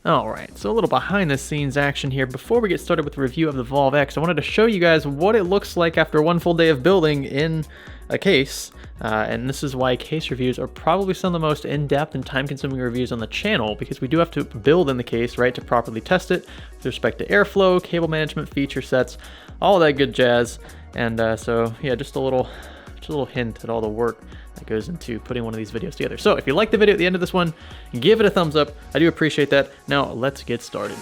Alright, so a little behind the scenes action here. Before we get started with the review of the Evolv X, I wanted to show you guys what it looks like after one full day of building in a case. And this is why case reviews are probably some of the most in-depth and time-consuming reviews on the channel, because we do have to build in the case, right, to properly test it with respect to airflow, cable management, feature sets, all that good jazz. And so yeah, just a little hint at all the work that goes into putting one of these videos together. So if you like the video at the end of this one, give it a thumbs up. I do appreciate that. Now let's get started.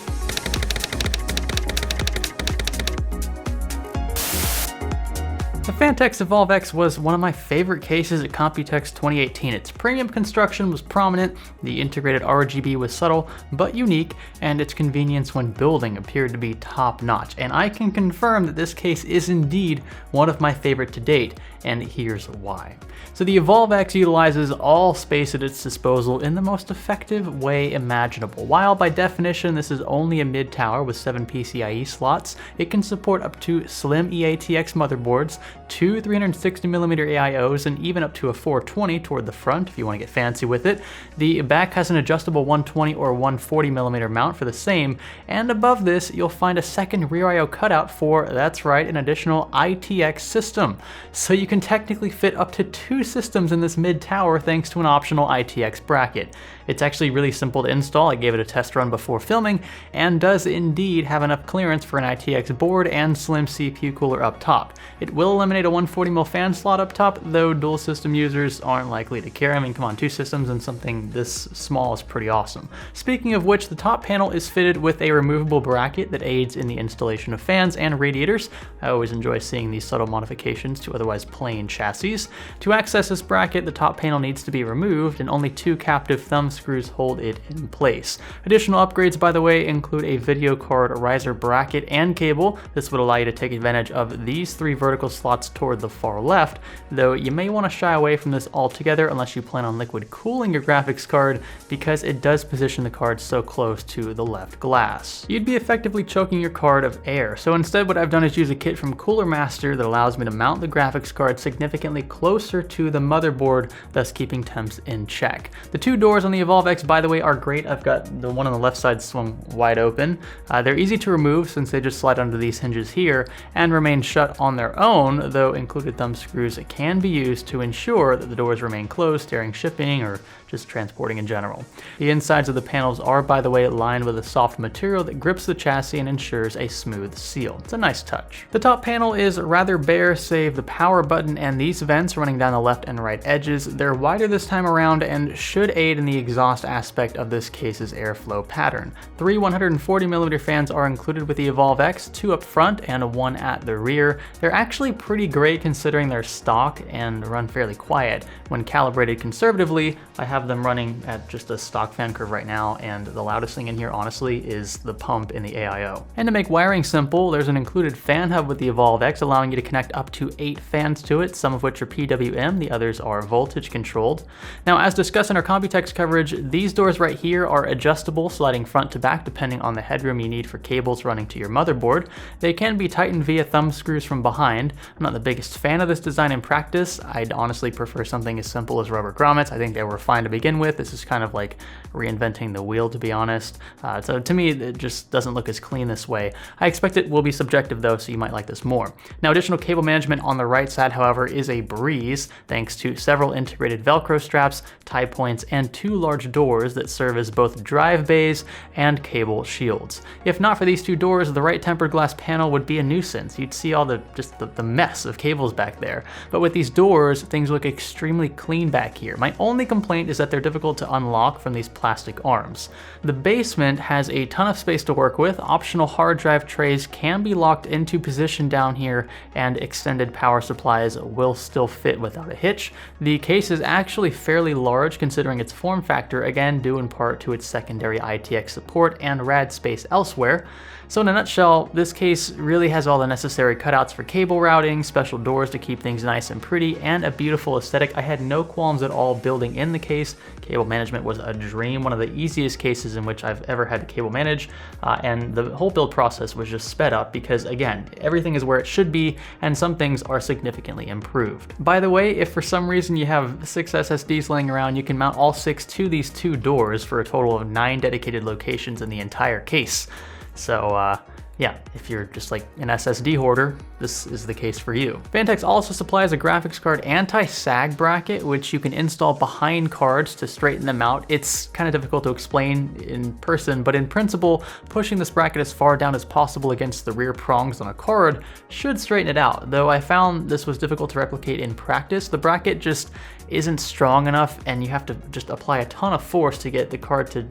The Phanteks Evolv X was one of my favorite cases at Computex 2018. Its premium construction was prominent, the integrated RGB was subtle but unique, and its convenience when building appeared to be top-notch. And I can confirm that this case is indeed one of my favorite to date, and here's why. So the Evolv X utilizes all space at its disposal in the most effective way imaginable. While by definition this is only a mid-tower with 7 PCIe slots, it can support up to slim EATX motherboards, 2 360mm AIOs, and even up to a 420 toward the front if you want to get fancy with it. The back has an adjustable 120 or 140mm mount for the same, and above this you'll find a second rear IO cutout for, that's right, an additional ITX system. So you can technically fit up to 2 systems in this mid-tower thanks to an optional ITX bracket. It's actually really simple to install. I gave it a test run before filming, and does indeed have enough clearance for an ITX board and slim CPU cooler up top. It will eliminate a 140mm fan slot up top, though dual system users aren't likely to care. I mean, come on, 2 systems and something this small is pretty awesome. Speaking of which, the top panel is fitted with a removable bracket that aids in the installation of fans and radiators. I always enjoy seeing these subtle modifications to otherwise plain chassis. To access this bracket, the top panel needs to be removed, and only 2 captive thumb screws hold it in place. Additional upgrades, by the way, include a video card riser bracket and cable. This would allow you to take advantage of these 3 vertical slots toward the far left, though you may want to shy away from this altogether unless you plan on liquid cooling your graphics card, because it does position the card so close to the left glass. You'd be effectively choking your card of air, so instead what I've done is use a kit from Cooler Master that allows me to mount the graphics card significantly closer to the motherboard, thus keeping temps in check. The 2 doors on the Evolv X, by the way, are great. I've got the one on the left side swung wide open. They're easy to remove since they just slide under these hinges here and remain shut on their own, though included thumb screws can be used to ensure that the doors remain closed during shipping or just transporting in general. The insides of the panels are, by the way, lined with a soft material that grips the chassis and ensures a smooth seal. It's a nice touch. The top panel is rather bare, save the power button and these vents running down the left and right edges. They're wider this time around and should aid in the exhaust aspect of this case's airflow pattern. 3 140mm fans are included with the Evolv X, 2 up front and 1 at the rear. They're actually pretty great considering they're stock and run fairly quiet. When calibrated conservatively, I have them running at just a stock fan curve right now, and the loudest thing in here honestly is the pump in the AIO. And to make wiring simple, there's an included fan hub with the Evolv X allowing you to connect up to 8 fans to it, some of which are PWM, the others are voltage controlled. Now, as discussed in our Computex coverage, these doors right here are adjustable, sliding front to back depending on the headroom you need for cables running to your motherboard. They can be tightened via thumb screws from behind. I'm not the biggest fan of this design in practice. I'd honestly prefer something as simple as rubber grommets. I think they were fine to begin with. This is kind of like reinventing the wheel, to be honest. So to me, it just doesn't look as clean this way. I expect it will be subjective though, so you might like this more. Now, additional cable management on the right side, however, is a breeze thanks to several integrated Velcro straps, tie points, and 2 large doors that serve as both drive bays and cable shields. If not for these 2 doors, the right tempered glass panel would be a nuisance. You'd see all the mess of cables back there. But with these doors, things look extremely clean back here. My only complaint is that they're difficult to unlock from these plastic arms. The basement has a ton of space to work with. Optional hard drive trays can be locked into position down here, and extended power supplies will still fit without a hitch. The case is actually fairly large considering its form factor, again due in part to its secondary ITX support and rad space elsewhere. So in a nutshell, this case really has all the necessary cutouts for cable routing, special doors to keep things nice and pretty, and a beautiful aesthetic. I had no qualms at all building in the case. Cable management was a dream, one of the easiest cases in which I've ever had to cable manage, and the whole build process was just sped up because, again, everything is where it should be, and some things are significantly improved. By the way, if for some reason you have 6 SSDs laying around, you can mount all 6 to into these two doors for a total of 9 dedicated locations in the entire case. So yeah, if you're just like an SSD hoarder, this is the case for you. Phanteks also supplies a graphics card anti-sag bracket, which you can install behind cards to straighten them out. It's kind of difficult to explain in person, but in principle, pushing this bracket as far down as possible against the rear prongs on a card should straighten it out. Though I found this was difficult to replicate in practice. The bracket just isn't strong enough, and you have to just apply a ton of force to get the card to,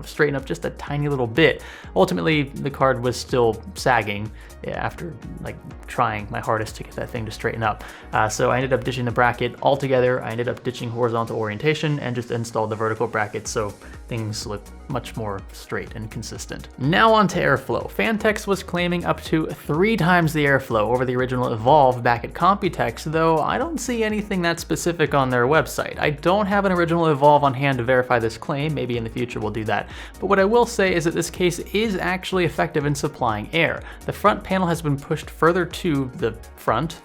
straighten up just a tiny little bit. Ultimately, the card was still sagging after like trying my hardest to get that thing to straighten up. So I ended up ditching the bracket altogether. I ended up ditching horizontal orientation and just installed the vertical bracket so things look much more straight and consistent. Now on to airflow. Phanteks was claiming up to 3 times the airflow over the original Evolv back at Computex, though I don't see anything that specific on their website. I don't have an original Evolv on hand to verify this claim. Maybe in the future we'll do that. But what I will say is that this case is actually effective in supplying air. The front panel has been pushed further to the front,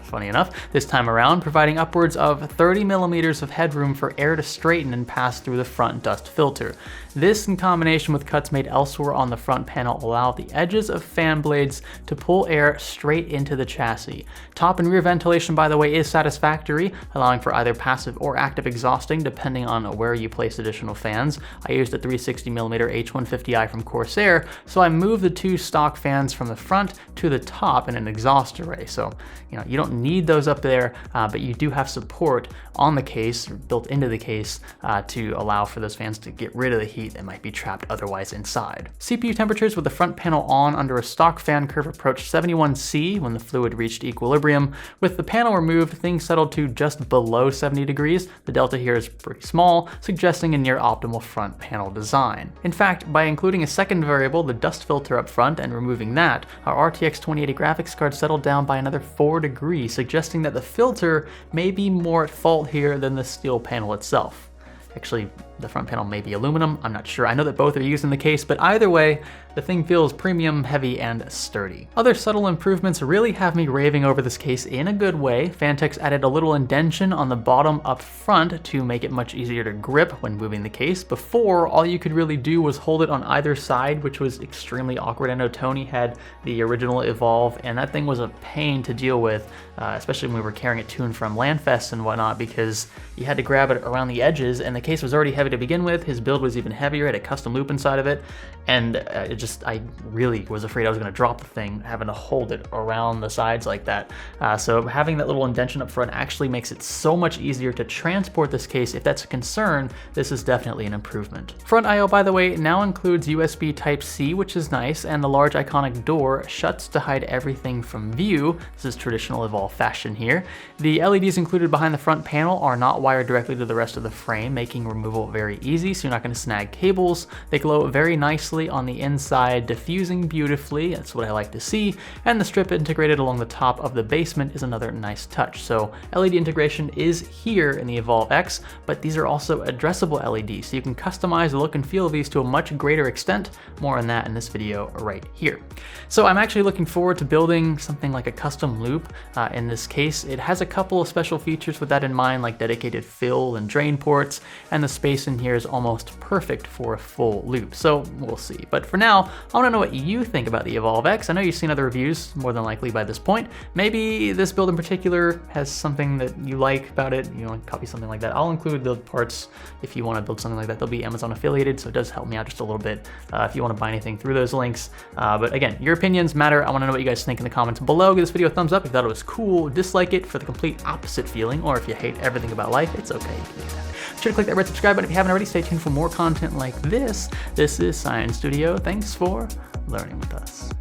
funny enough, this time around, providing upwards of 30 millimeters of headroom for air to straighten and pass through the front dust filter. This, in combination with cuts made elsewhere on the front panel, allow the edges of fan blades to pull air straight into the chassis. Top and rear ventilation, by the way, is satisfactory, allowing for either passive or active exhausting depending on where you place additional fans. I used a 360mm H150i from Corsair, so I moved the 2 stock fans from the front to the top in an exhaust array. So, you don't need those up there, but you do have support on the case, or built into the case, to allow for those fans to get rid of the heat that might be trapped otherwise inside. CPU temperatures with the front panel on under a stock fan curve approached 71°C when the fluid reached equilibrium. With the panel removed, things settled to just below 70 degrees. The delta here is pretty small, suggesting a near optimal front panel design. In fact, by including a second variable, the dust filter up front, and removing that, our RTX 2080 graphics card settled down by another 4 degrees, suggesting that the filter may be more at fault here than the steel panel itself. Actually, the front panel may be aluminum, I'm not sure. I know that both are used in the case, but either way, the thing feels premium, heavy, and sturdy. Other subtle improvements really have me raving over this case in a good way. Phanteks added a little indention on the bottom up front to make it much easier to grip when moving the case. Before, all you could really do was hold it on either side, which was extremely awkward. I know Tony had the original Evolv, and that thing was a pain to deal with, especially when we were carrying it to and from LANFests and whatnot, because you had to grab it around the edges, and the case was already heavy to begin with. His build was even heavier, had a custom loop inside of it, and I really was afraid I was going to drop the thing, having to hold it around the sides like that. So having that little indention up front actually makes it so much easier to transport this case. If that's a concern, this is definitely an improvement. Front I/O, by the way, now includes USB Type-C, which is nice, and the large iconic door shuts to hide everything from view. This is traditional Evolv fashion here. The LEDs included behind the front panel are not wired directly to the rest of the frame, making removal very easy, so you're not going to snag cables. They glow very nicely on the inside, diffusing beautifully. That's what I like to see. And the strip integrated along the top of the basement is another nice touch. So LED integration is here in the Evolv X, but these are also addressable LEDs, so you can customize the look and feel of these to a much greater extent. More on that in this video right here. So I'm actually looking forward to building something like a custom loop. In this case, it has a couple of special features with that in mind, like dedicated fill and drain ports, and the space in here is almost perfect for a full loop. So we'll see. But for now, I want to know what you think about the Evolv X. I know you've seen other reviews, more than likely by this point. Maybe this build in particular has something that you like about it. You want to copy something like that. I'll include the parts if you want to build something like that. They'll be Amazon affiliated, so it does help me out just a little bit if you want to buy anything through those links. But again, your opinions matter. I want to know what you guys think in the comments below. Give this video a thumbs up if you thought it was cool. Dislike it for the complete opposite feeling, or if you hate everything about life, it's okay. You can do that. Be sure to click that red subscribe button if you haven't already. Stay tuned for more content like this. This is Science Studio. Thanks for learning with us.